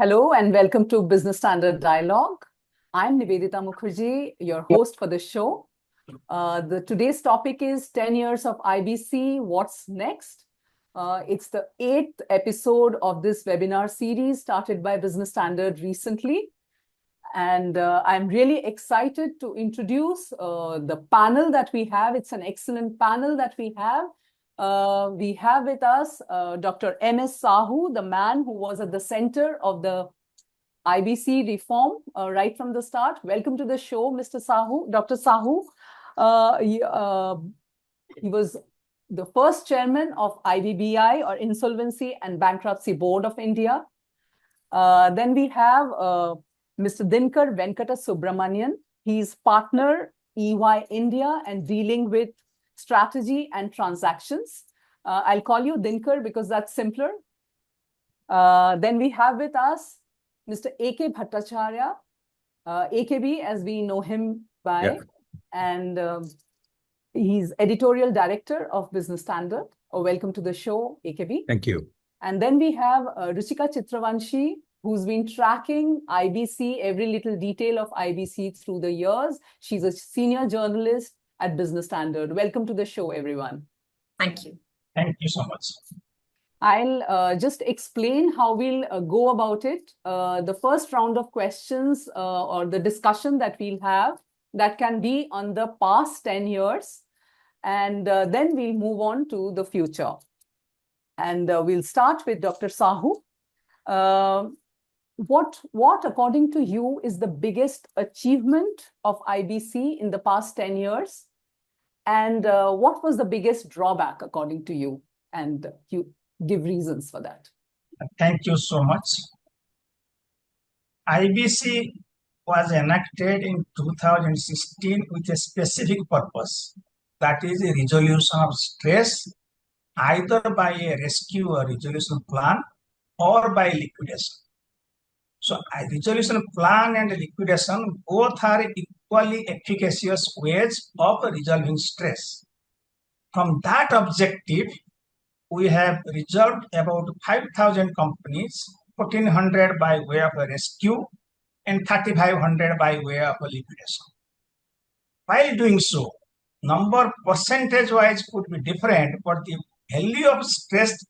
Hello and welcome to Business Standard Dialogue. I'm Nivedita Mookerji, your host for the show. Today's topic is 10 years of IBC, what's next? It's the 8th episode of this webinar series started by Business Standard recently. And I'm really excited to introduce the panel that we have. It's an excellent panel that we have. We have with us Dr. M.S. Sahoo, the man who was at the center of the IBC reform right from the start. Welcome to the show, Mr. Sahoo, Dr. Sahoo. He was the first chairman of IBBI, or Insolvency and Bankruptcy Board of India. Then we have Mr. Dinkar Venkatasubramanian. He's partner EY India and dealing with strategy and transactions. I'll call you Dinkar because that's simpler. Then we have with us Mr. A.K. Bhattacharya, AKB as we know him by, yeah. And he's editorial director of Business Standard. Welcome to the show, AKB. Thank you. And then we have Ruchika Chitravanshi, who's been tracking IBC, every little detail of IBC through the years. She's a senior journalist at Business Standard. Welcome to the show, everyone. Thank you. Thank you so much. I'll just explain how we'll go about it. The first round of questions or the discussion that we'll have, that can be on the past 10 years. And then we'll move on to the future. And we'll start with Dr. Sahoo. What, according to you, is the biggest achievement of IBC in the past 10 years? And what was the biggest drawback, according to you? And you give reasons for that. Thank you so much. IBC was enacted in 2016 with a specific purpose. That is a resolution of stress, either by a rescue or resolution plan or by liquidation. So a resolution plan and liquidation both are equally efficacious ways of resolving stress. From that objective, we have resolved about 5,000 companies, 1,400 by way of a rescue and 3,500 by way of a liquidation. While doing so, number percentage-wise could be different, but the value of stressed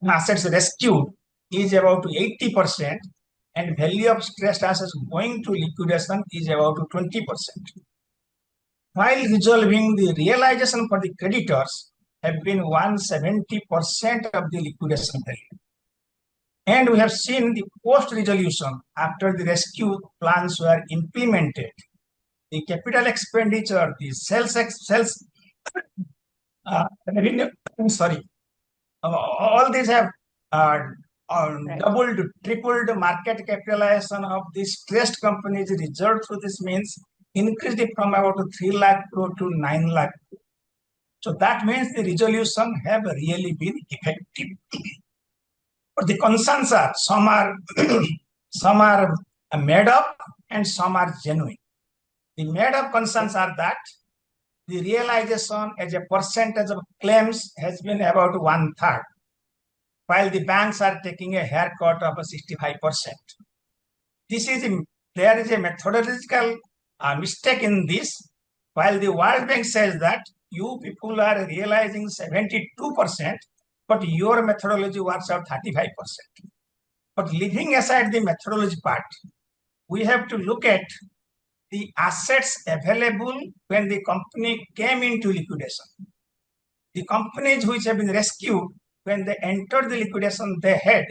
assets rescued is about 80%. And value of stressed assets going to liquidation is about 20%. While resolving, the realization for the creditors have been 170% of the liquidation value. And we have seen the post-resolution after the rescue plans were implemented. The capital expenditure, the revenue, all these have doubled, tripled market capitalization of the stressed companies reserved through this means increased it from about 3 lakh crore to 9 lakh crore. So that means the resolution have really been effective. But the concerns are, some are made up and some are genuine. The made up concerns are that the realization as a percentage of claims has been about 1/3. While the banks are taking a haircut of 65%. There is a methodological mistake in this. While the World Bank says that you people are realizing 72%, but your methodology works out 35%. But leaving aside the methodology part, we have to look at the assets available when the company came into liquidation. The companies which have been rescued, when they entered the liquidation, they had,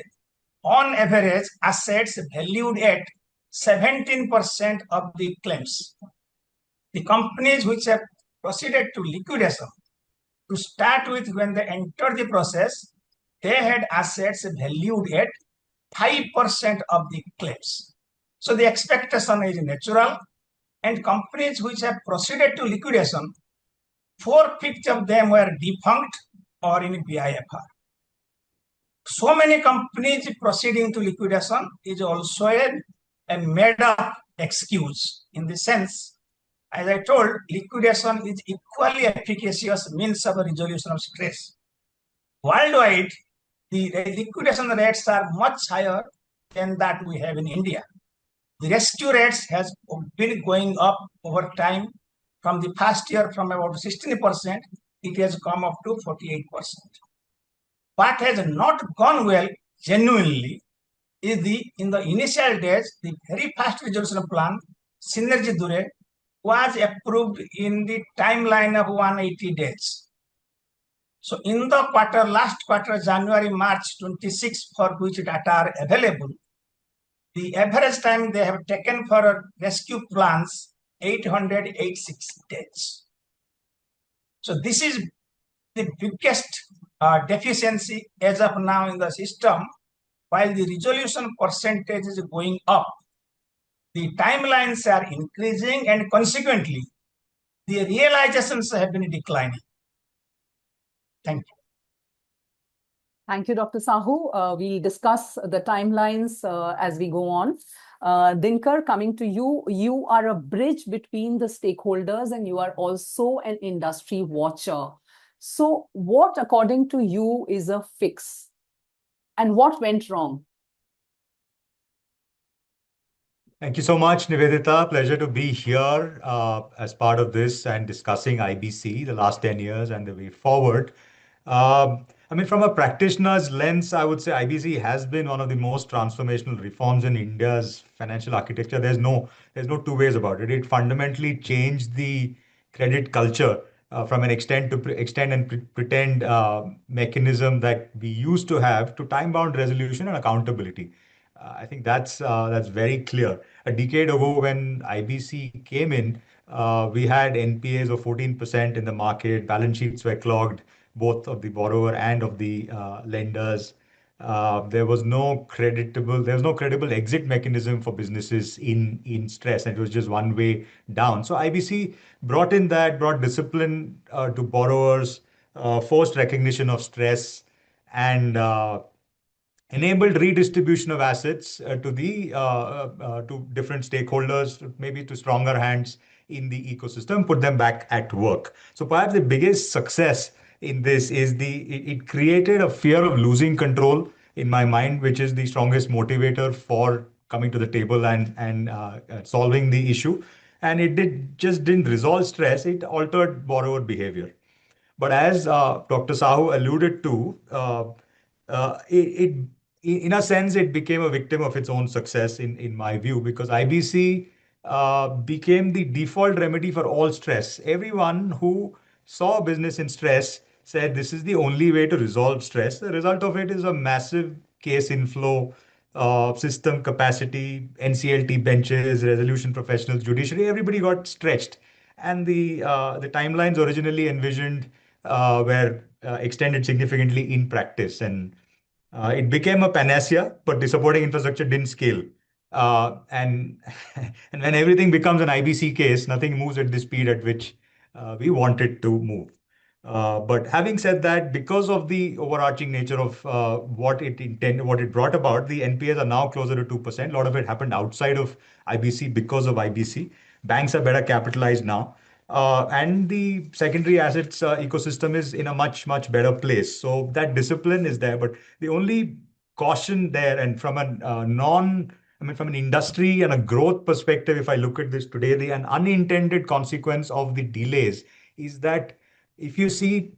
on average, assets valued at 17% of the claims. The companies which have proceeded to liquidation, to start with, when they entered the process, they had assets valued at 5% of the claims. So the expectation is natural, and companies which have proceeded to liquidation, 4/5 of them were defunct or in BIFR. So many companies proceeding to liquidation is also a made-up excuse, in the sense, as I told, liquidation is equally efficacious means of a resolution of stress. Worldwide, the liquidation rates are much higher than that we have in India. The rescue rates has been going up over time. From the past year, from about 16%, it has come up to 48%. What has not gone well, genuinely, is in the initial days, the very first resolution plan, Synergy Dure, was approved in the timeline of 180 days. So in the last quarter, January, March 26, for which data are available, the average time they have taken for rescue plans, 886 days. So this is the biggest deficiency as of now in the system. While the resolution percentage is going up, the timelines are increasing, and consequently, the realizations have been declining. Thank you. Thank you, Dr. Sahoo. We'll discuss the timelines as we go on. Dinkar, coming to you, you are a bridge between the stakeholders and you are also an industry watcher. So what, according to you, is a fix? And what went wrong? Thank you so much, Nivedita. Pleasure to be here as part of this and discussing IBC, the last 10 years and the way forward. I mean, from a practitioner's lens, I would say IBC has been one of the most transformational reforms in India's financial architecture. There's no two ways about it. It fundamentally changed the credit culture from an extend and pretend mechanism that we used to have to time-bound resolution and accountability. I think that's very clear. A decade ago, when IBC came in, we had NPAs of 14% in the market. Balance sheets were clogged, both of the borrower and of the lenders. There was no credible exit mechanism for businesses in stress, and it was just one way down. So IBC brought discipline to borrowers, forced recognition of stress, and enabled redistribution of assets to different stakeholders, maybe to stronger hands in the ecosystem, put them back at work. So perhaps the biggest success in this is it created a fear of losing control in my mind, which is the strongest motivator for coming to the table and solving the issue. And it didn't resolve stress; it altered borrower behavior. But as Dr. Sahu alluded to, in a sense, it became a victim of its own success, in my view, because IBC became the default remedy for all stress. Everyone who saw business in stress said this is the only way to resolve stress. The result of it is a massive case inflow, system capacity, NCLT benches, resolution professionals, judiciary. Everybody got stretched, and the timelines originally envisioned were extended significantly in practice, and it became a panacea, but the supporting infrastructure didn't scale. And and when everything becomes an IBC case, nothing moves at the speed at which we want it to move. But having said that, because of the overarching nature of what it brought about, the NPAs are now closer to 2%. A lot of it happened outside of IBC because of IBC. Banks are better capitalized now. And the secondary assets ecosystem is in a much, much better place. So that discipline is there. But the only caution there, and from from an industry and a growth perspective, if I look at this today, an unintended consequence of the delays is that if you see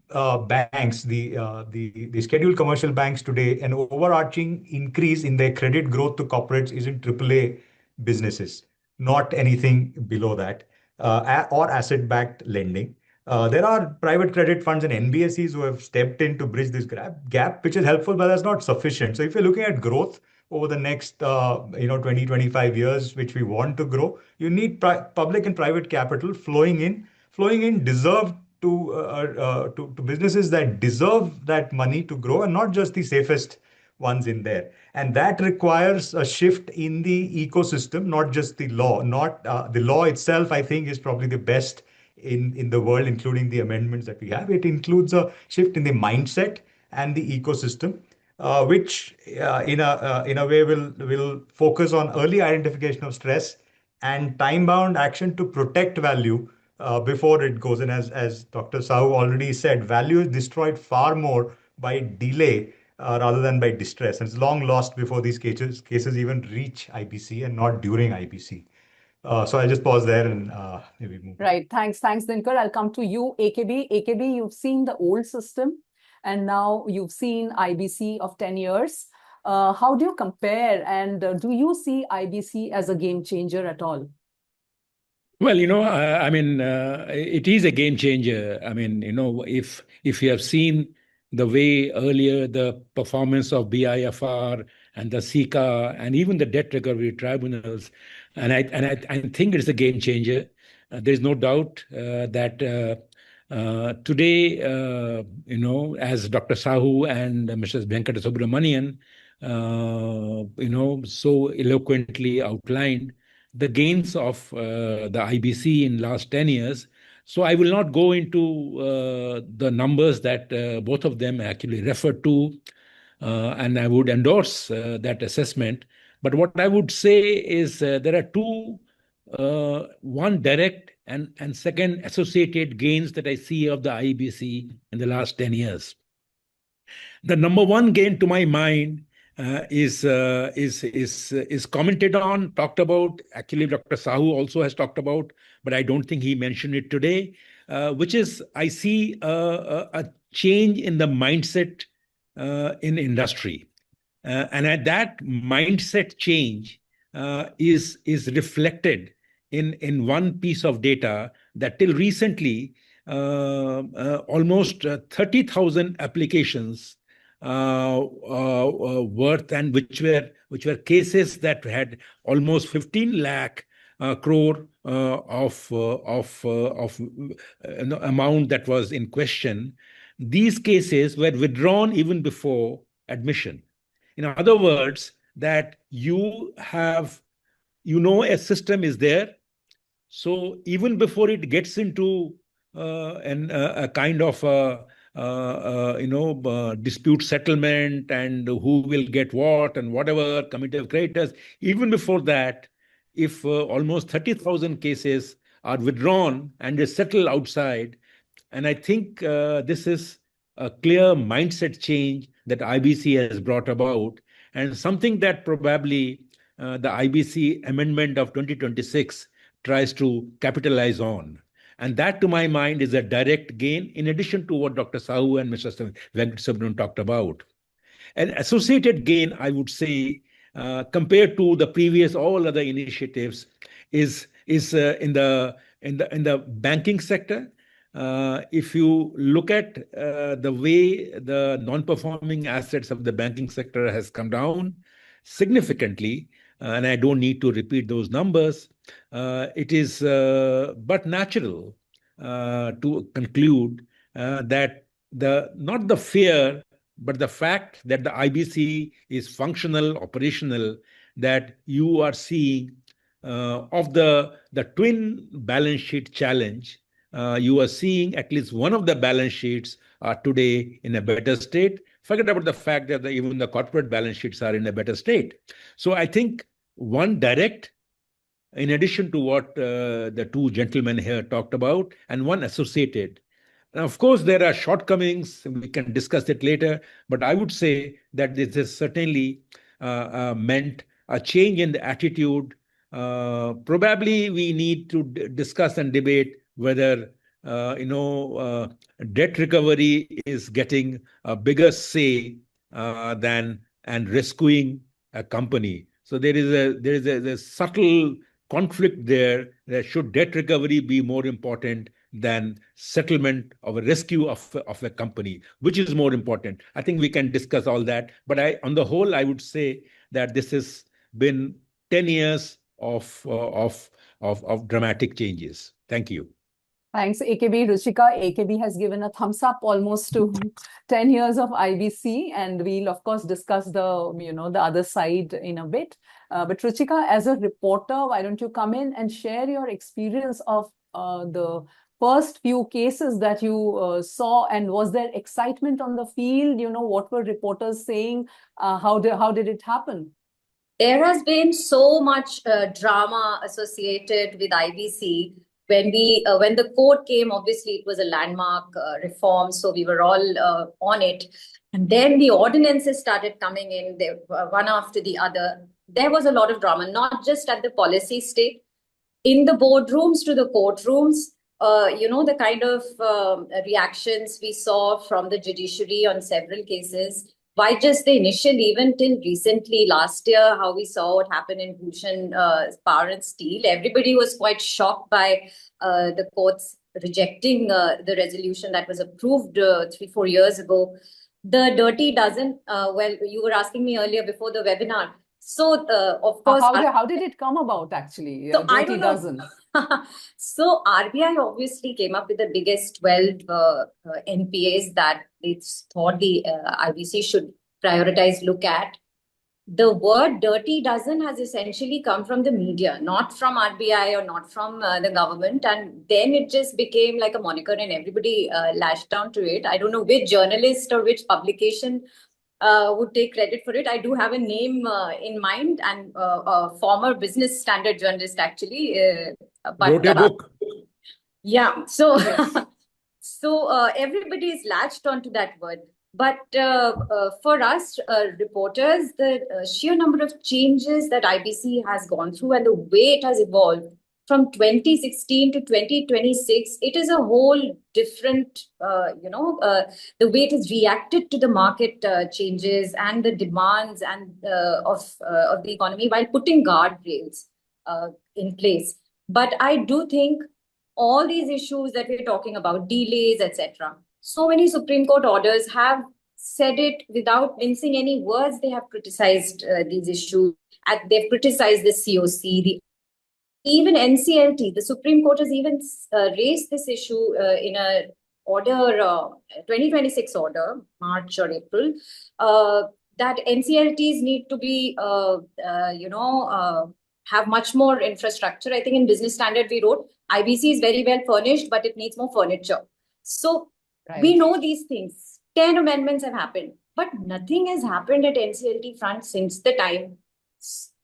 banks, the scheduled commercial banks today, an overarching increase in their credit growth to corporates is in AAA businesses, not anything below that, or asset-backed lending. There are private credit funds and NBFCs who have stepped in to bridge this gap, which is helpful, but that's not sufficient. So if you're looking at growth over the next 20, 25 years, which we want to grow, you need public and private capital flowing in deserved to businesses that deserve that money to grow, and not just the safest ones in there. And that requires a shift in the ecosystem, not just the law. Not the law itself, I think, is probably the best in the world, including the amendments that we have. It includes a shift in the mindset and the ecosystem, which in a way will focus on early identification of stress and time-bound action to protect value before it goes in. As Dr. Sahu already said, value is destroyed far more by delay rather than by distress. And it's long lost before these cases even reach IBC and not during IBC. So I'll just pause there and maybe move. Right. Thanks, Dinkar. I'll come to you, AKB. AKB, you've seen the old system, and now you've seen IBC of 10 years. How do you compare, and do you see IBC as a game changer at all? Well, I mean, it is a game changer. I mean, if you have seen the way earlier the performance of BIFR and the SICA and even the debt recovery tribunals, and I think it's a game changer. There's no doubt that today, as Dr. Sahoo and Mrs. Venkatasubramanian, so eloquently outlined, the gains of the IBC in last 10 years. So I will not go into the numbers that both of them actually referred to, and I would endorse that assessment. But what I would say is there are two, one direct and second associated gains that I see of the IBC in the last 10 years. The number one gain to my mind is commented on, talked about. Actually, Dr. Sahoo also has talked about, but I don't think he mentioned it today, which is I see a change in the mindset in industry. And that mindset change is reflected in one piece of data that till recently, almost 30,000 applications worth, and which were cases that had almost 15 lakh crore of amount that was in question. These cases were withdrawn even before admission. In other words, that a system is there. So even before it gets into a kind of dispute settlement and who will get what and whatever, committee of creditors, even before that, if almost 30,000 cases are withdrawn and is settled outside, and I think this is a clear mindset change that IBC has brought about, and something that probably the IBC amendment of 2026 tries to capitalize on. And that, to my mind, is a direct gain, in addition to what Dr. Sahoo and Mr. Venkatasubramanian talked about. An associated gain, I would say, compared to the previous all other initiatives, is in the banking sector. If you look at the way the non-performing assets of the banking sector has come down significantly, and I don't need to repeat those numbers, it is but natural to conclude that not the fear, but the fact that the IBC is functional, operational, that you are seeing of the twin balance sheet challenge, you are seeing at least one of the balance sheets are today in a better state. Forget about the fact that even the corporate balance sheets are in a better state. So I think one direct, in addition to what the two gentlemen here talked about, and one associated. And of course, there are shortcomings. We can discuss it later. But I would say that this has certainly meant a change in the attitude. Probably we need to discuss and debate whether debt recovery is getting a bigger say than and rescuing a company. So there is a subtle conflict there, that should debt recovery be more important than settlement of a rescue of a company, which is more important. I think we can discuss all that. But on the whole, I would say that this has been 10 years of dramatic changes. Thank you. Thanks, AKB. Ruchika, AKB has given a thumbs up almost to 10 years of IBC, and we'll of course discuss the other side in a bit. But Ruchika, as a reporter, why don't you come in and share your experience of the first few cases that you saw, and was there excitement on the field? What were reporters saying? How did it happen? There has been so much drama associated with IBC. When the code came, obviously it was a landmark reform, so we were all on it. And then the ordinances started coming in, they, one after the other. There was a lot of drama, not just at the policy state, in the boardrooms to the courtrooms. The kind of reactions we saw from the judiciary on several cases. Why just the initial, even till recently, last year, how we saw what happened in Bhushan Power and Steel. Everybody was quite shocked by the courts rejecting the resolution that was approved 3-4 years ago. The dirty dozen, you were asking me earlier before the webinar. So, of course, how did it come about actually? So I dirty don't know. dozen. So RBI obviously came up with the biggest 12 NPAs that it's thought the IBC should prioritize look at. The word dirty dozen has essentially come from the media, not from RBI or not from the government. And then it just became like a moniker and everybody lashed down to it. I don't know which journalist or which publication would take credit for it. I do have a name in mind, and a former Business Standard journalist actually. Wrote a book. Yeah, so Yes. so everybody is latched onto that word. But for us reporters, the sheer number of changes that IBC has gone through and the way it has evolved from 2016 to 2026, it is a whole different, the way it has reacted to the market changes and the demands and of the economy while putting guardrails in place. But I do think all these issues that we're talking about, delays, etc. So many Supreme Court orders have said it without mincing any words. They have criticized these issues. They've criticized the COC, even NCLT. The Supreme Court has even raised this issue in a order, 2026 order, March or April, that NCLTs need to be, have much more infrastructure. I think in Business Standard we wrote, IBC is very well furnished, but it needs more furniture. So we know these things. 10 amendments have happened, but nothing has happened at NCLT front since the time.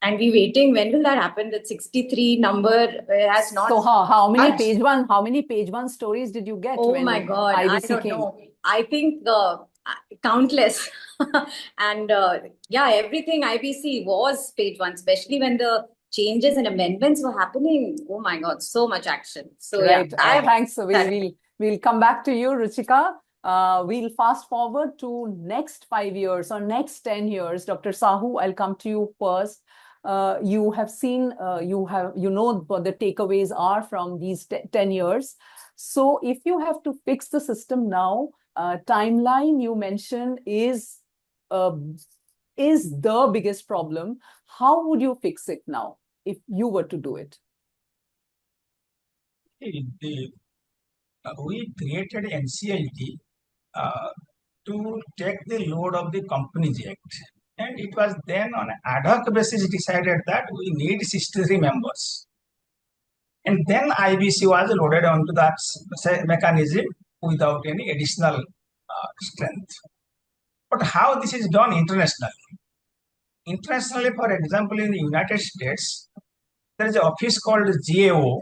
And we're waiting. When will that happen? That 63 number has not. So how many page one stories did you get? Oh when my God, IBC I don't came? know. I think countless. And everything IBC was page one, especially when the changes and amendments were happening. Oh my God, so much action. So right. yeah, Thanks. We'll come back to you, Ruchika. We'll fast forward to next 5 years or next 10 years. Dr. Sahoo, I'll come to you first. You have seen, what the takeaways are from these 10 years. So if you have to fix the system now, timeline you mentioned is the biggest problem. How would you fix it now if you were to do it? We created NCLT to take the load of the Companies Act. And it was then on an ad hoc basis decided that we need 63 members. And then IBC was loaded onto that mechanism without any additional strength. But how this is done internationally? Internationally, for example, in the United States, there is an office called GAO,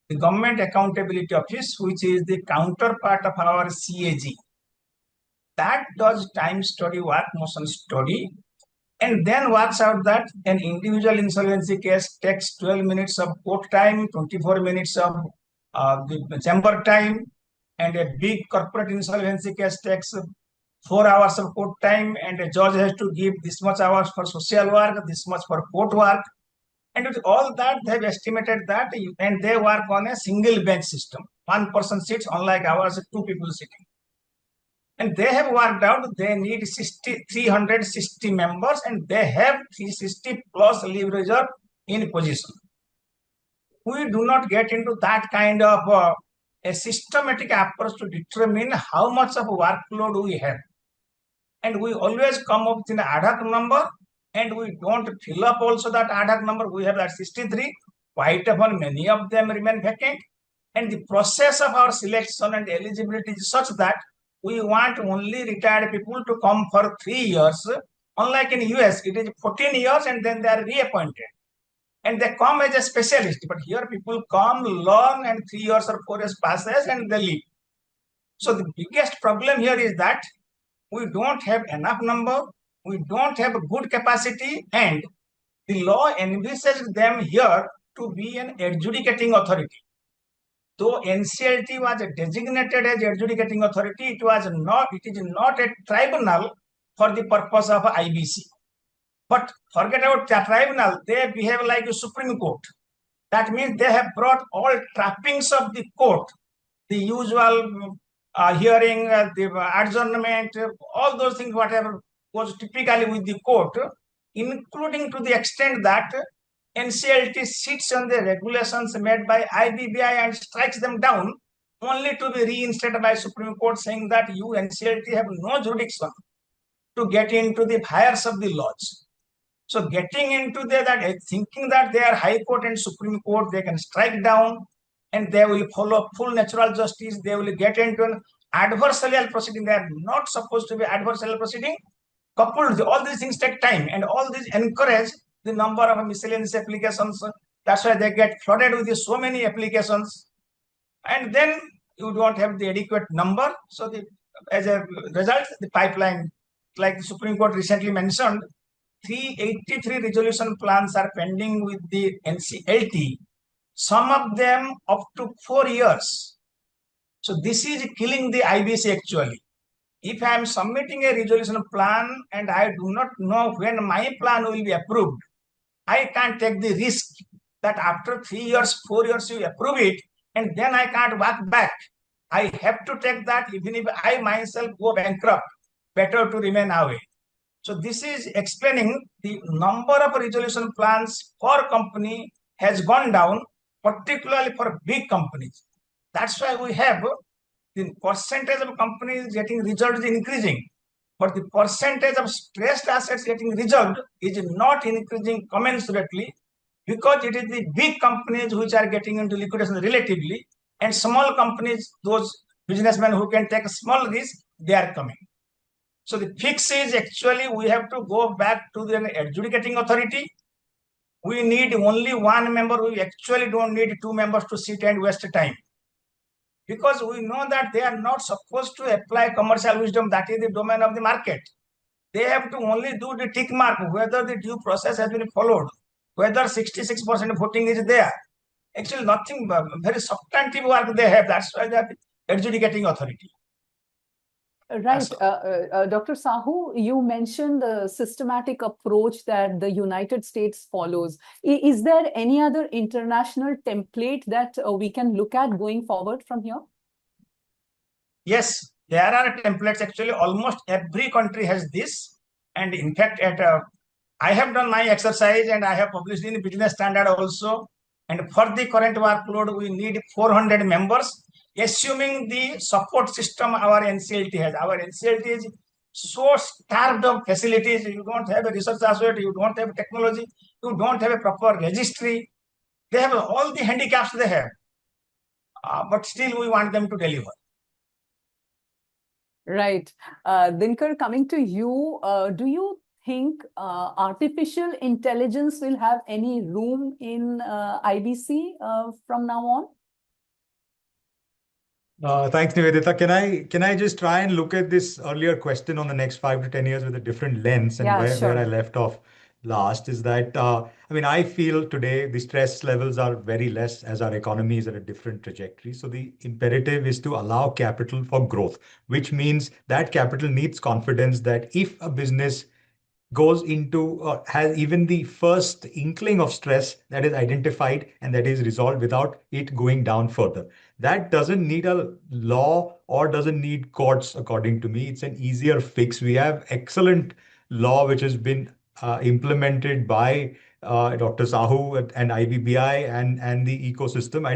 the Government Accountability Office, which is the counterpart of our CAG. That does time study, work motion study, and then works out that an individual insolvency case takes 12 minutes of court time, 24 minutes of the chamber time, and a big corporate insolvency case takes 4 hours of court time, and a judge has to give this much hours for social work, this much for court work. And with all that, they have estimated that, and they work on a single bench system. One person sits, unlike ours, 2 people sitting. And they have worked out they need 360 members, and they have 360 plus leave reserve in position. We do not get into that kind of a systematic approach to determine how much of workload we have. And we always come up with an ad hoc number, and we don't fill up also that ad hoc number. We have that 63. Quite often, many of them remain vacant. And the process of our selection and eligibility is such that we want only retired people to come for 3 years. Unlike in US, it is 14 years and then they are reappointed. And they come as a specialist. But here people come, learn, and 3 years or 4 years passes and they leave. So the biggest problem here is that we don't have enough number, we don't have a good capacity, and the law envisages them here to be an adjudicating authority. Though NCLT was designated as adjudicating authority, it is not a tribunal for the purpose of IBC. But forget about the tribunal, they behave like a Supreme Court. That means they have brought all trappings of the court, the usual hearing, the adjournment, all those things, whatever was typically with the court, including to the extent that NCLT sits on the regulations made by IBBI and strikes them down, only to be reinstated by Supreme Court saying that you NCLT have no jurisdiction to get into the fires of the laws. So getting into that, thinking that they are High Court and Supreme Court, they can strike down and they will follow full natural justice. They will get into an adversarial proceeding. They are not supposed to be adversarial proceeding. Coupled, all these things take time, and all these encourage the number of miscellaneous applications. That's why they get flooded with so many applications. And then you don't have the adequate number. So as a result, the pipeline, like the Supreme Court recently mentioned, 383 resolution plans are pending with the NCLT, some of them up to 4 years. So this is killing the IBC actually. If I am submitting a resolution plan and I do not know when my plan will be approved, I can't take the risk that after 3 years, 4 years you approve it and then I can't walk back. I have to take that even if I myself go bankrupt, better to remain away. So this is explaining the number of resolution plans per company has gone down, particularly for big companies. That's why we have the percentage of companies getting resolved is increasing, but the percentage of stressed assets getting resolved is not increasing commensurately, because it is the big companies which are getting into liquidation relatively, and small companies, those businessmen who can take a small risk, they are coming. So the fix is actually we have to go back to the adjudicating authority. We need only one member. We actually don't need 2 members to sit and waste time, because we know that they are not supposed to apply commercial wisdom. That is the domain of the market. They have to only do the tick mark, whether the due process has been followed, whether 66% voting is there. Actually, nothing, very substantive work they have. That's why they are the adjudicating authority. Right. Dr. Sahoo, you mentioned the systematic approach that the United States follows. Is there any other international template that we can look at going forward from here? Yes, there are templates. Actually, almost every country has this. And in fact, I have done my exercise and I have published in Business Standard also. And for the current workload, we need 400 members, assuming the support system our NCLT has. Our NCLT is so starved of facilities. You don't have a research associate, you don't have technology, you don't have a proper registry. They have all the handicaps they have. But still we want them to deliver. Right. Dinkar, coming to you, do you think artificial intelligence will have any room in IBC from now on? Thanks, Nivedita. Can I just try and look at this earlier question on the next 5 to 10 years with a different lens, and where I left off last is that I feel today the stress levels are very less as our economy is at a different trajectory. So the imperative is to allow capital for growth, which means that capital needs confidence that if a business goes into or has even the first inkling of stress, that is identified and that is resolved without it going down further. That doesn't need a law or doesn't need courts, according to me. It's an easier fix. We have excellent law which has been implemented by Dr. Sahoo and IBBI and the ecosystem.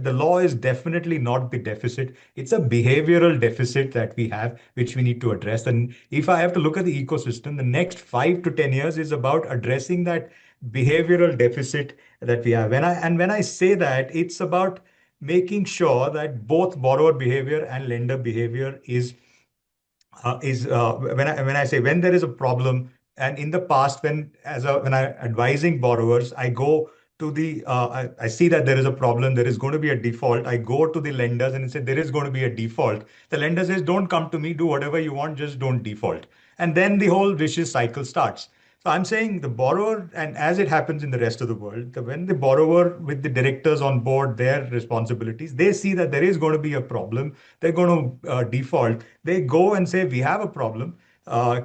The law is definitely not the deficit. It's a behavioral deficit that we have, which we need to address. And if I have to look at the ecosystem, the next 5 to 10 years is about addressing that behavioral deficit that we have. When I say that, it's about making sure that both borrower behavior and lender behavior is when I say when there is a problem. And in the past, when I'm advising borrowers, I go to the, I see that there is a problem, there is going to be a default. I go to the lenders and say there is going to be a default. The lender says, don't come to me, do whatever you want, just don't default. And then the whole vicious cycle starts. So I'm saying the borrower, and as it happens in the rest of the world, when the borrower with the directors on board, their responsibilities, they see that there is going to be a problem, they're going to default. They go and say, we have a problem.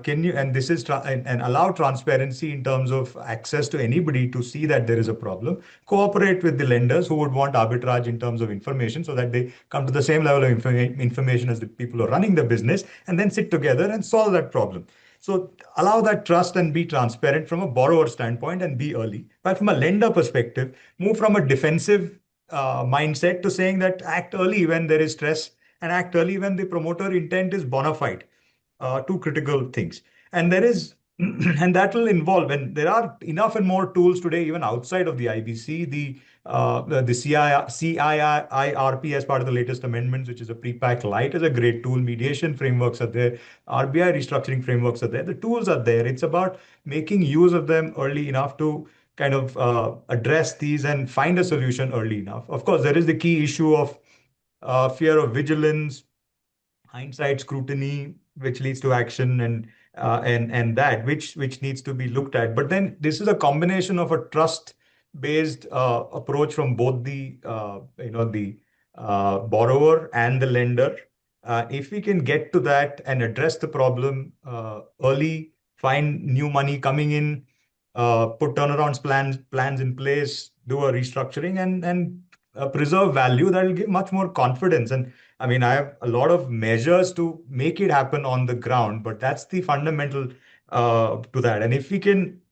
Can you, and this is, and allow transparency in terms of access to anybody to see that there is a problem. Cooperate with the lenders who would want arbitrage in terms of information so that they come to the same level of information as the people who are running the business, and then sit together and solve that problem. So allow that trust and be transparent from a borrower standpoint and be early. But from a lender perspective, move from a defensive mindset to saying that act early when there is stress and act early when the promoter intent is bona fide. Two critical things. And there is, and that will involve, and there are enough and more tools today, even outside of the IBC, the CIRP as part of the latest amendments, which is a pre-pack light, is a great tool. Mediation frameworks are there. RBI restructuring frameworks are there. The tools are there. It's about making use of them early enough to kind of address these and find a solution early enough. Of course, there is the key issue of fear of vigilance, hindsight scrutiny, which leads to action, and that which needs to be looked at. But then this is a combination of a trust-based approach from both the borrower and the lender. If we can get to that and address the problem early, find new money coming in, put turnaround plans in place, do a restructuring, and preserve value, that will give much more confidence. And I mean, I have a lot of measures to make it happen on the ground, but that's the fundamental to that. And if we can,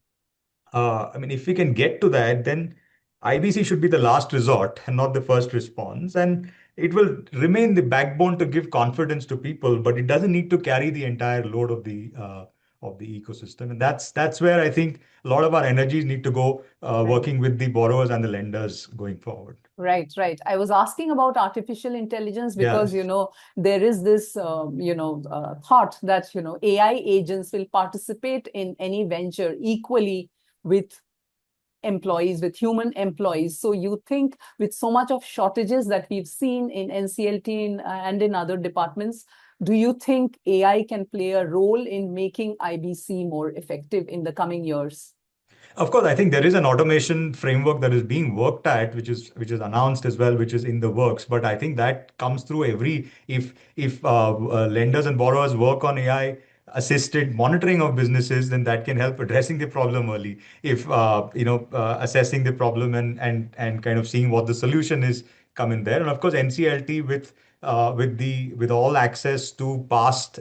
if we can get to that, then IBC should be the last resort and not the first response. And it will remain the backbone to give confidence to people, but it doesn't need to carry the entire load of the ecosystem. And that's where I think a lot of our energies need to go, working with the borrowers and the lenders going forward. Right, right. I was asking about artificial intelligence because, there is this, thought that, AI agents will participate in any venture equally with employees, with human employees. So you think with so much of shortages that we've seen in NCLT and in other departments, do you think AI can play a role in making IBC more effective in the coming years? Of course, I think there is an automation framework that is being worked at, which is announced as well, which is in the works. But I think that comes through if lenders and borrowers work on AI assisted monitoring of businesses, then that can help addressing the problem early. If assessing the problem and kind of seeing what the solution is, come in there. And of course, NCLT with all access to past.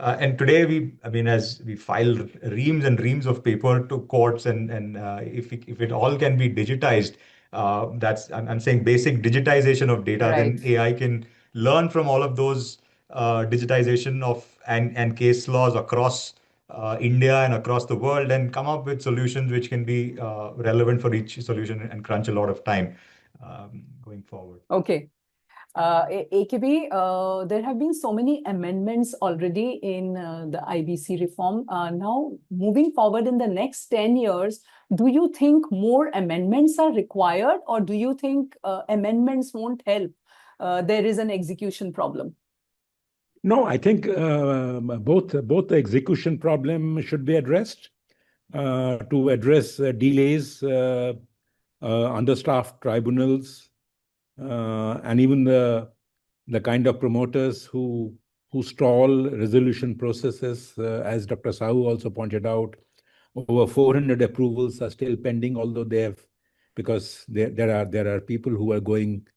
And today as we file reams and reams of paper to courts, and if it all can be digitized, I'm saying basic digitization of data, Right. Then AI can learn from all of those digitization of and case laws across India and across the world, and come up with solutions which can be relevant for each solution and crunch a lot of time going forward. Okay. AKB, there have been so many amendments already in the IBC reform. Now, moving forward in the next 10 years, do you think more amendments are required, or do you think amendments won't help? There is an execution problem. No, I think both the execution problem should be addressed to address delays, understaffed tribunals, and even the kind of promoters who stall resolution processes, as Dr. Sahoo also pointed out. Over 400 approvals are still pending, although because there are people who are going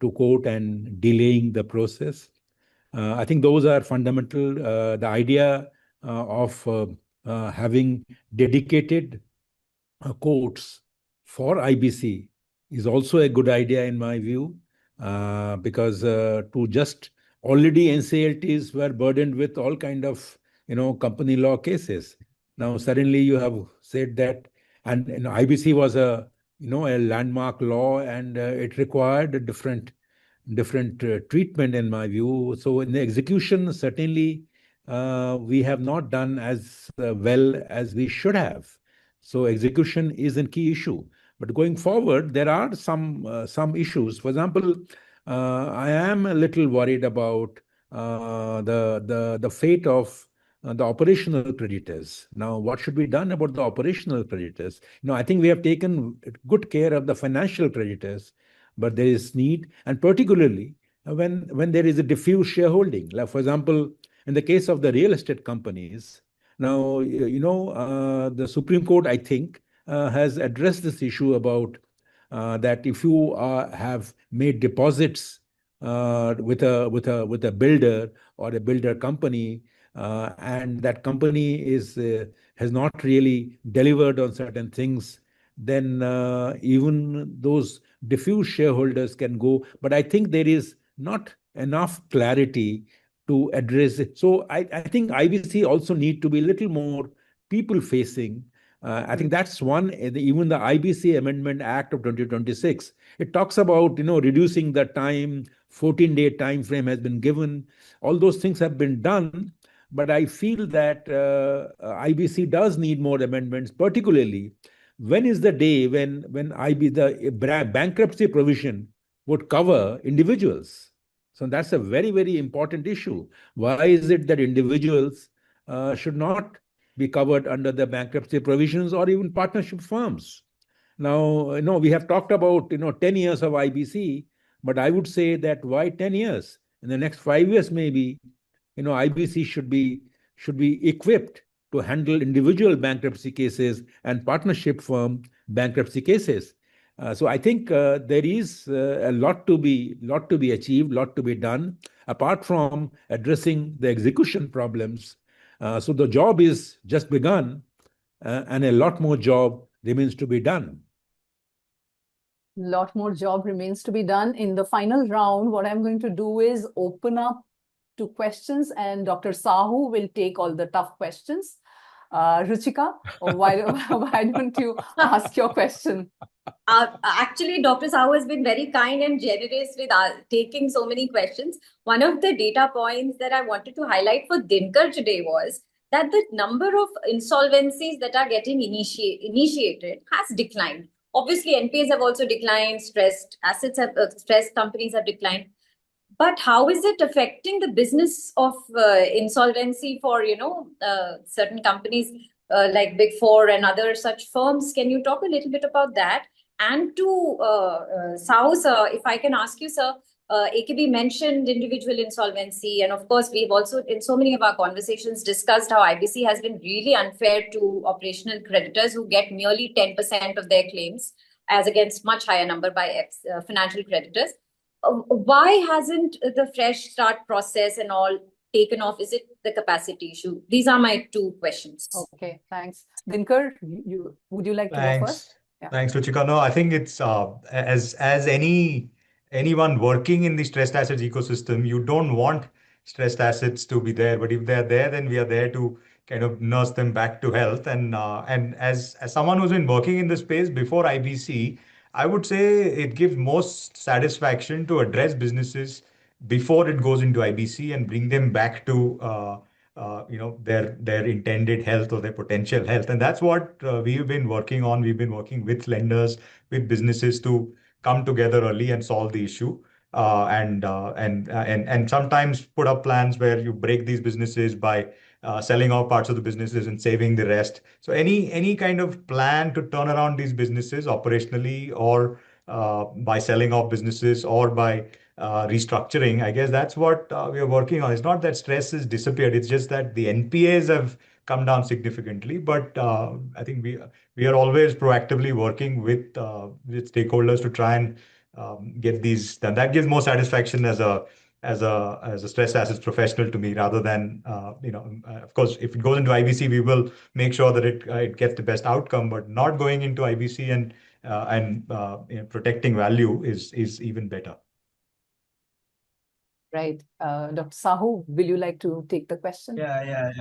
to court and delaying the process. I think those are fundamental. The idea of having dedicated courts for IBC is also a good idea in my view, because to just already NCLTs were burdened with all kind of company law cases. Now suddenly you have said that, and IBC was a landmark law, and it required a different treatment in my view. So in the execution, certainly we have not done as well as we should have. So execution is a key issue. But going forward, there are some issues. For example, I am a little worried about the fate of the operational creditors. Now, what should be done about the operational creditors? I think we have taken good care of the financial creditors, but there is need, and particularly when there is a diffuse shareholding. Like, for example, in the case of the real estate companies, now, the Supreme Court, I think, has addressed this issue about that if you have made deposits with a builder or a builder company, and that company has not really delivered on certain things, then even those diffuse shareholders can go. But I think there is not enough clarity to address it. So I think IBC also need to be a little more people facing. I think that's one. Even the IBC Amendment Act of 2026, it talks about reducing the time. 14-day time frame has been given. All those things have been done, but I feel that IBC does need more amendments. Particularly, when is the day when the bankruptcy provision would cover individuals? So that's a very, very important issue. Why is it that individuals should not be covered under the bankruptcy provisions, or even partnership firms? Now, we have talked about 10 years of IBC, but I would say that why 10 years? In the next 5 years, maybe, IBC should be equipped to handle individual bankruptcy cases and partnership firm bankruptcy cases. So I think there is a lot to be achieved, lot to be done, apart from addressing the execution problems. So the job is just begun, and a lot more job remains to be done. Lot more job remains to be done. In the final round, what I'm going to do is open up to questions, and Dr. Sahoo will take all the tough questions. Ruchika, why don't you ask your question? Actually, Dr. Sahoo has been very kind and generous with taking so many questions. One of the data points that I wanted to highlight for Dinkar today was that the number of insolvencies that are getting initiated has declined. Obviously, NPAs have also declined, stressed companies have declined. But how is it affecting the business of insolvency for, certain companies like Big Four and other such firms? Can you talk a little bit about that? And to Sahoo, sir, if I can ask you, sir, AKB mentioned individual insolvency. And of course, we've also, in so many of our conversations, discussed how IBC has been really unfair to operational creditors who get merely 10% of their claims, as against much higher number by financial creditors. Why hasn't the fresh start process and all taken off? Is it the capacity issue? These are my two questions. Okay, thanks. Dinkar, would you like to go first? Yeah. Thanks, Ruchika. No, I think it's as anyone working in the stressed assets ecosystem, you don't want stressed assets to be there. But if they're there, then we are there to kind of nurse them back to health. And as someone who's been working in the space before IBC, I would say it gives most satisfaction to address businesses before it goes into IBC and bring them back to their intended health or their potential health. And that's what we've been working on. We've been working with lenders, with businesses to come together early and solve the issue. And sometimes put up plans where you break these businesses by selling off parts of the businesses and saving the rest. So any kind of plan to turn around these businesses operationally, or by selling off businesses, or by restructuring, I guess that's what we are working on. It's not that stress has disappeared. It's just that the NPAs have come down significantly. But I think we are always proactively working with stakeholders to try and get these done. That gives more satisfaction as a stress assets professional to me, rather than of course, if it goes into IBC, we will make sure that it gets the best outcome. But not going into IBC and protecting value is even better. Right. Dr. Sahoo, will you like to take the question? Yeah.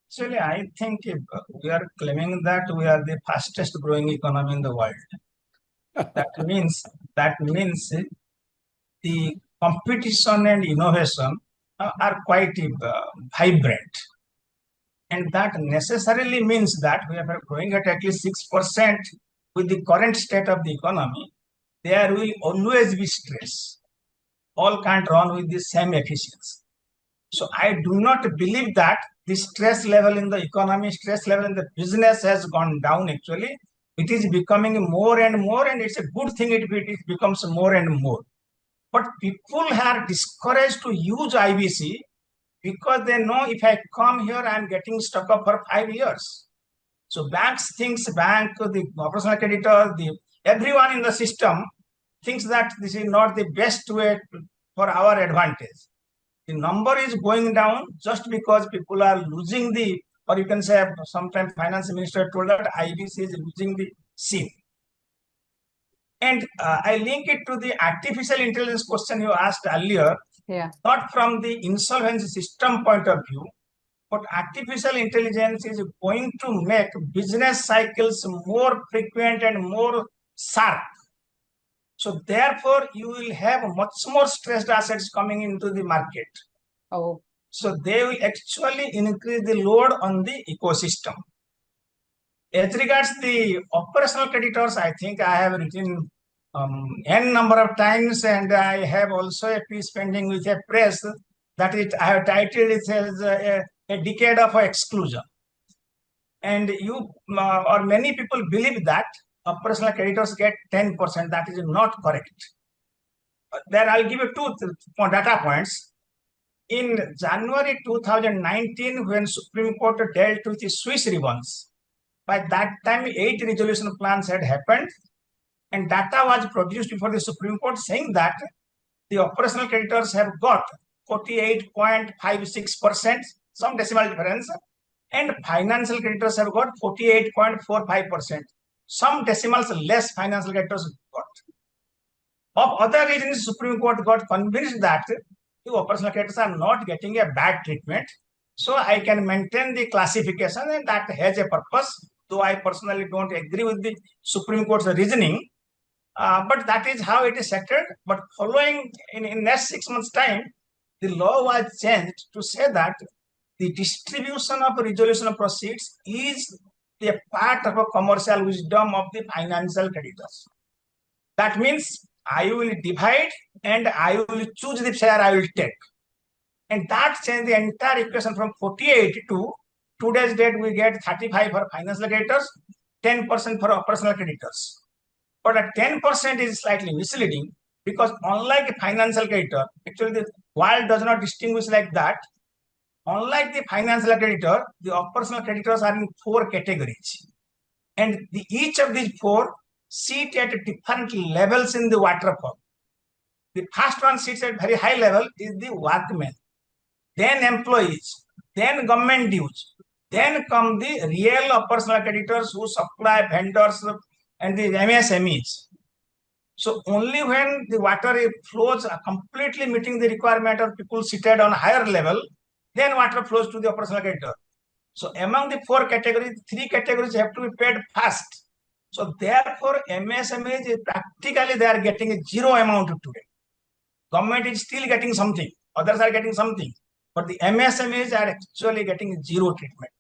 Actually, I think we are claiming that we are the fastest growing economy in the world. That means the competition and innovation are quite vibrant. And that necessarily means that we are growing at least 6% with the current state of the economy. There will always be stress. All can't run with the same efficiency. So I do not believe that the stress level in the economy, stress level in the business has gone down actually. It is becoming more and more, and it's a good thing it becomes more and more. But people are discouraged to use IBC because they know if I come here, I'm getting stuck up for 5 years. So banks thinks, the operational creditor, everyone in the system thinks that this is not the best way for our advantage. The number is going down just because people are losing or you can say sometimes finance minister told that IBC is losing the scene. And I link it to the artificial intelligence question you asked earlier, not from the insolvency system point of view, but artificial intelligence is going to make business cycles more frequent and more sharp. So therefore, you will have much more stressed assets coming into the market. Oh. So they will actually increase the load on the ecosystem. As regards the operational creditors, I think I have written n number of times, and I have also a piece pending with a press that I have titled it as a decade of exclusion. And or many people believe that operational creditors get 10%. That is not correct. There I'll give you two data points. In January 2019, when Supreme Court dealt with the Swiss refunds, by that time 8 resolution plans had happened, and data was produced before the Supreme Court saying that the operational creditors have got 48.56%, some decimal difference, and financial creditors have got 48.45%. Some decimals less financial creditors got. Of other reasons, Supreme Court got convinced that the operational creditors are not getting a bad treatment. So I can maintain the classification, and that has a purpose, though I personally don't agree with the Supreme Court's reasoning. But that is how it is settled. But following in next 6 months' time, the law was changed to say that the distribution of resolution proceeds is a part of a commercial wisdom of the financial creditors. That means I will divide and I will choose the share I will take. And that changed the entire equation from 48 to today's date. We get 35 for financial creditors, 10% for operational creditors. But at 10% is slightly misleading because unlike a financial creditor, actually the world does not distinguish like that. Unlike the financial creditor, the operational creditors are in 4 categories. And each of these 4 sit at different levels in the waterfall. The first one sits at very high level is the workmen, then employees, then government dues, then come the real operational creditors who supply vendors and the MSMEs. So only when the water flows are completely meeting the requirement of people seated on a higher level, then water flows to the operational creditor. So among the 4 categories, 3 categories have to be paid fast. So therefore, MSMEs practically they are getting a zero amount today. Government is still getting something, others are getting something, but the MSMEs are actually getting zero treatment.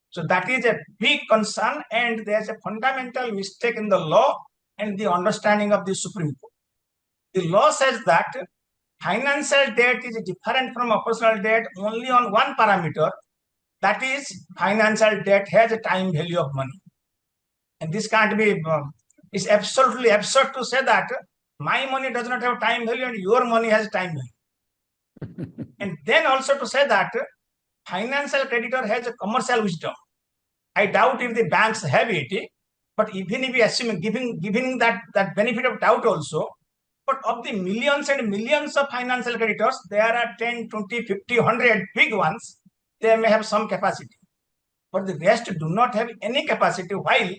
So that is a big concern, and there's a fundamental mistake in the law and the understanding of the Supreme Court. The law says that financial debt is different from operational debt only on one parameter, that is financial debt has a time value of money. And this can't be, it's absolutely absurd to say that my money does not have time value and your money has time value. And then also to say that financial creditor has a commercial wisdom. I doubt if the banks have it, but even if we assume giving that benefit of doubt also, but of the millions and millions of financial creditors, there are 10, 20, 50, 100 big ones, they may have some capacity. But the rest do not have any capacity, while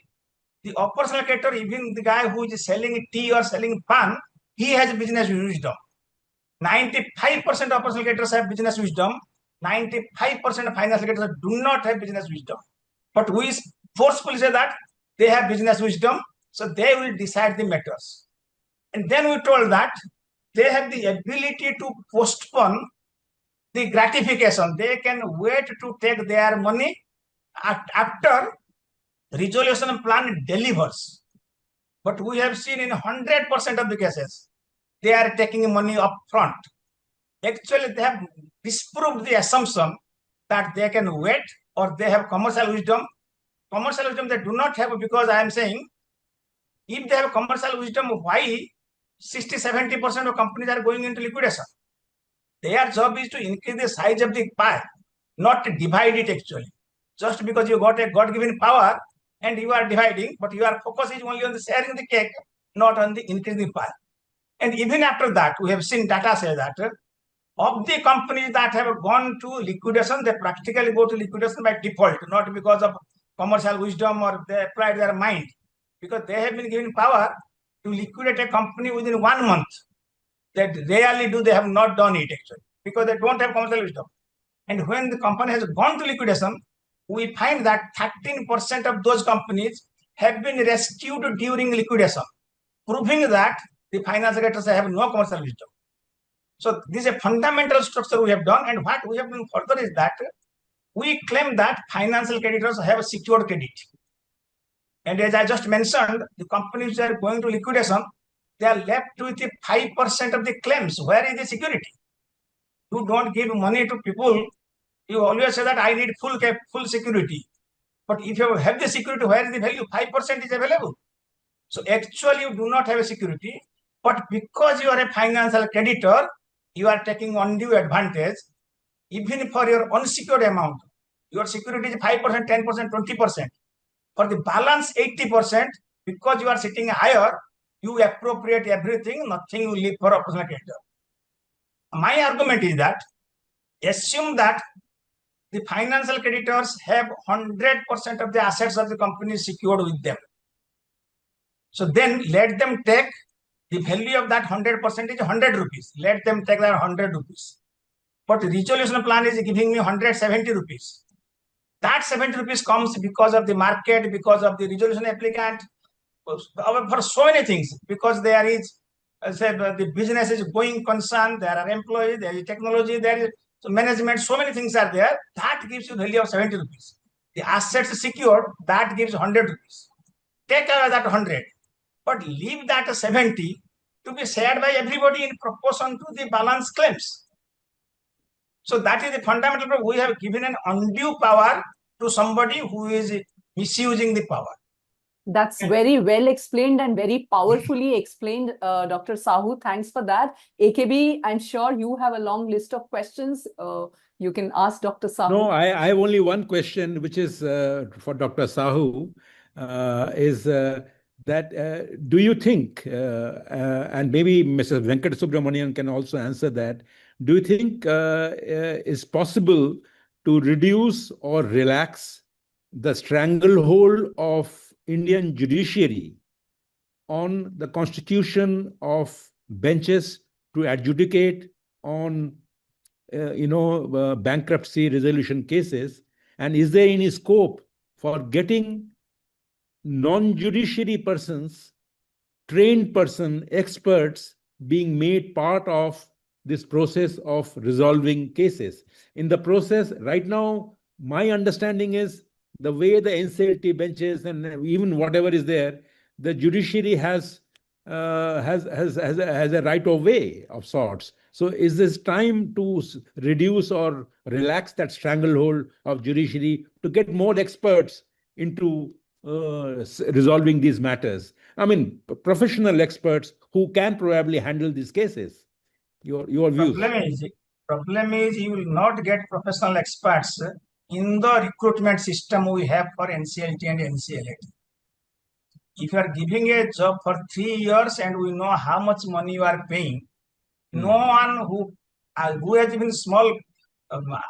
the operational creditor, even the guy who is selling tea or selling pan, he has business wisdom. 95% of operational creditors have business wisdom. 95% of financial creditors do not have business wisdom. But we forcefully say that they have business wisdom, so they will decide the matters. And then we told that they have the ability to postpone the gratification. They can wait to take their money after resolution plan delivers. But we have seen in 100% of the cases, they are taking money up front. Actually, they have disproved the assumption that they can wait, or they have commercial wisdom. Commercial wisdom they do not have, because I am saying, if they have commercial wisdom, why 60-70% of companies are going into liquidation? Their job is to increase the size of the pie, not to divide it actually. Just because you got a God-given power and you are dividing, but your focus is only on the sharing the cake, not on the increasing pie. And even after that, we have seen data say that of the companies that have gone to liquidation, they practically go to liquidation by default, not because of commercial wisdom or they applied their mind, because they have been given power to liquidate a company within 1 month. That rarely do they have not done it actually, because they don't have commercial wisdom. And when the company has gone to liquidation, we find that 13% of those companies have been rescued during liquidation, proving that the financial creditors have no commercial wisdom. So this is a fundamental structure we have done, and what we have done further is that we claim that financial creditors have a secured credit. And as I just mentioned, the companies that are going to liquidation, they are left with 5% of the claims. Where is the security? You don't give money to people. You always say that I need full security. But if you have the security, where is the value? 5% is available. So actually, you do not have a security. But because you are a financial creditor, you are taking undue advantage. Even for your unsecured amount, your security is 5%, 10%, 20%. For the balance 80%, because you are sitting higher, you appropriate everything, nothing will leave for operational creditor. My argument is that assume that the financial creditors have 100% of the assets of the company secured with them. So then let them take the value of that 100% is 100 rupees. Let them take that 100 rupees. But the resolution plan is giving me 170 rupees. That 70 rupees comes because of the market, because of the resolution applicant, for so many things, because there is, I said, the business is going concern, there are employees, there is technology, there is management, so many things are there. That gives you value of 70 rupees. The assets secured, that gives 100 rupees. Take away that 100, but leave that 70 to be shared by everybody in proportion to the balance claims. So that is the fundamental problem. We have given an undue power to somebody who is misusing the power. That's very well explained and very powerfully explained, Dr. Sahoo. Thanks for that. AKB, I'm sure you have a long list of questions. You can ask Dr. Sahoo. No, I have only one question, which is for Dr. Sahoo, do you think, and maybe Mrs. Venkatasubramanian can also answer that, do you think it's possible to reduce or relax the stranglehold of Indian judiciary on the constitution of benches to adjudicate on bankruptcy resolution cases? And is there any scope for getting non-judiciary persons, trained person, experts being made part of this process of resolving cases? In the process right now, my understanding is the way the NCLT benches and even whatever is there, the judiciary has a right of way of sorts. So is this time to reduce or relax that stranglehold of judiciary to get more experts into resolving these matters? I mean, professional experts who can probably handle these cases. Your views. Problem is you will not get professional experts in the recruitment system we have for NCLT and NCLT. If you are giving a job for 3 years and we know how much money you are paying, no one who has even small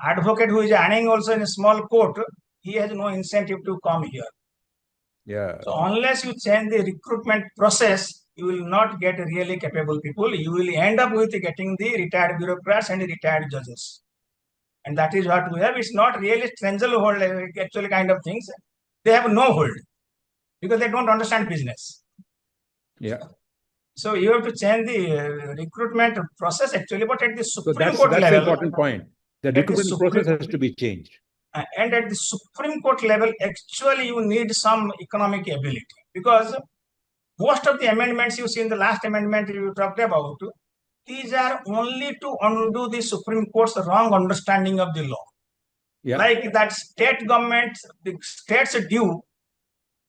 advocate who is earning also in a small court, he has no incentive to come here. Yeah. So unless you change the recruitment process, you will not get really capable people. You will end up with getting the retired bureaucrats and the retired judges. And that is what we have. It's not really stranglehold actually kind of things. They have no hold because they don't understand business. Yeah. So you have to change the recruitment process actually, but at the Supreme Court level. That's an important point. The At the recruitment process has to be changed. And at the Supreme Court level, actually, you need some economic ability, because most of the amendments you see in the last amendment you talked about, these are only to undo the Supreme Court's wrong understanding of the law. Yeah. Like that state government, the state's due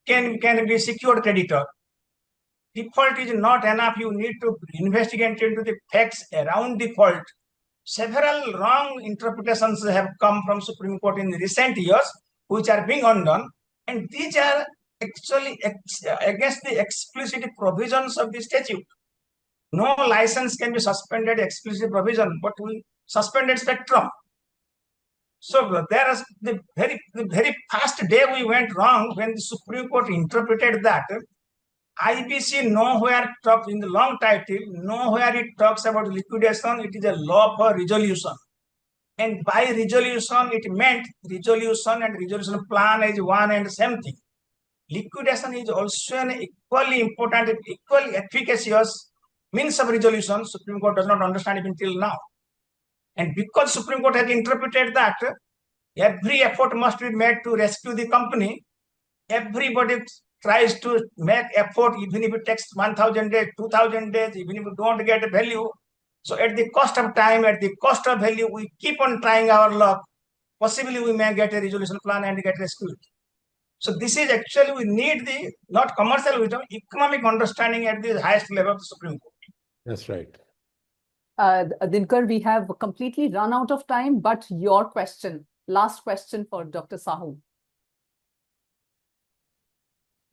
can be secured creditor. Default is not enough. You need to investigate into the facts around default. Several wrong interpretations have come from Supreme Court in recent years, which are being undone, and these are actually against the explicit provisions of the statute. No license can be suspended, explicit provision, but we suspended spectrum. So there is the very first day we went wrong when the Supreme Court interpreted that. IBC nowhere talks in the long title, nowhere it talks about liquidation. It is a law for resolution. And by resolution, it meant resolution and resolution plan is one and same thing. Liquidation is also an equally important, equally efficacious means of resolution. Supreme Court does not understand it until now. And because Supreme Court has interpreted that every effort must be made to rescue the company, everybody tries to make effort, even if it takes 1,000 days, 2,000 days, even if you don't get value. So at the cost of time, at the cost of value, we keep on trying our luck. Possibly we may get a resolution plan and get rescued. So this is actually, we need the, not commercial wisdom, economic understanding at the highest level of the Supreme Court. That's right. Dinkar, we have completely run out of time, but your question, last question for Dr. Sahoo.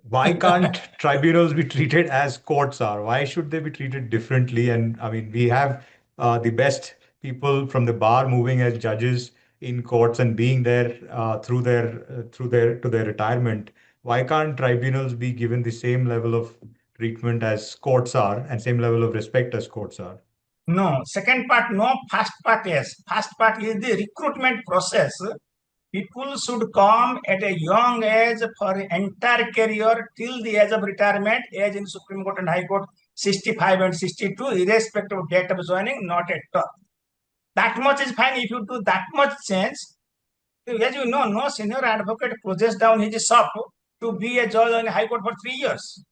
Why can't tribunals be treated as courts are? Why should they be treated differently? And I mean, we have the best people from the bar moving as judges in courts and being there to their retirement. Why can't tribunals be given the same level of treatment as courts are and same level of respect as courts are? No. Second part, no. First part, yes. First part is the recruitment process. People should come at a young age for entire career till the age of retirement, age in Supreme Court and High Court, 65 and 62, irrespective of date of joining, not at all. That much is fine if you do that much change. As you know, no senior advocate closes down his shop to be a judge in High Court for 3 years.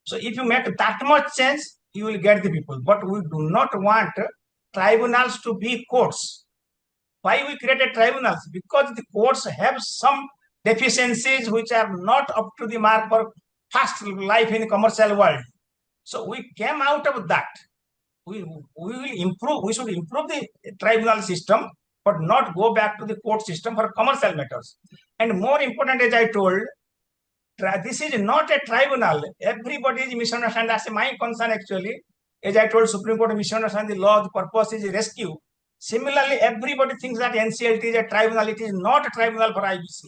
So if you make that much change, you will get the people. But we do not want tribunals to be courts. Why we created tribunals? Because the courts have some deficiencies which are not up to the mark for fast life in the commercial world. So we came out of that. We will improve. We should improve the tribunal system, but not go back to the court system for commercial matters. And more important, as I told, this is not a tribunal. Everybody is misunderstanding. That's my concern actually. As I told, Supreme Court misunderstand the law. The purpose is rescue. Similarly, everybody thinks that NCLT is a tribunal. It is not a tribunal for IBC.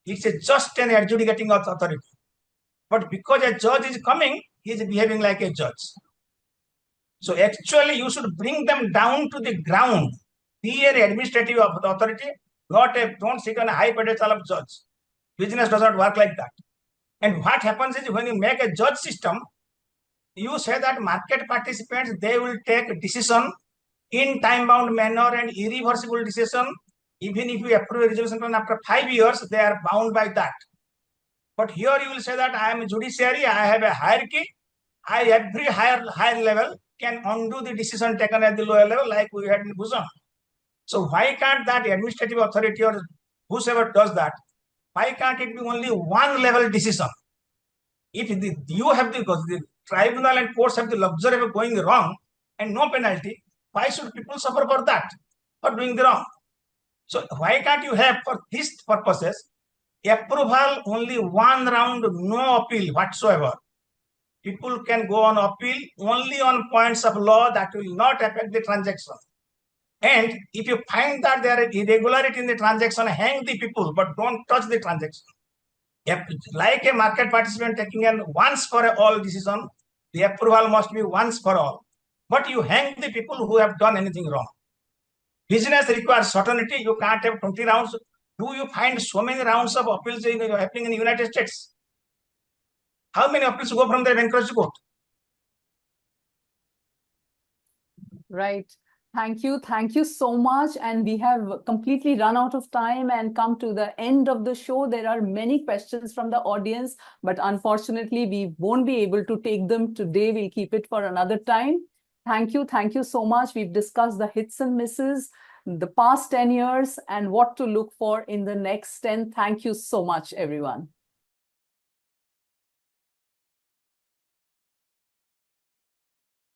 It's just an adjudicating authority. But because a judge is coming, he is behaving like a judge. So actually, you should bring them down to the ground. Be an administrative authority, don't sit on a high pedestal of judge. Business does not work like that. And what happens is when you make a judge system, you say that market participants, they will take decision in time-bound manner and irreversible decision. Even if you approve a resolution plan after 5 years, they are bound by that. But here you will say that I am a judiciary, I have a hierarchy, every higher level can undo the decision taken at the lower level like we had in Bhujan. So why can't that administrative authority or whoever does that, why can't it be only one level decision? If you have the tribunal and courts have the luxury of going wrong and no penalty, why should people suffer for that, for doing the wrong? So why can't you have for these purposes approval only one round, no appeal whatsoever? People can go on appeal only on points of law that will not affect the transaction. And if you find that there is irregularity in the transaction, hang the people, but don't touch the transaction. Like a market participant taking an once for all decision, the approval must be once for all. But you hang the people who have done anything wrong. Business requires certainty. You can't have 20 rounds. Do you find so many rounds of appeals happening in the United States? How many appeals go from the bankruptcy court? Right. Thank you. Thank you so much. And we have completely run out of time and come to the end of the show. There are many questions from the audience, but unfortunately, we won't be able to take them today. We'll keep it for another time. Thank you. Thank you so much. We've discussed the hits and misses, the past 10 years, and what to look for in the next 10. Thank you so much, everyone.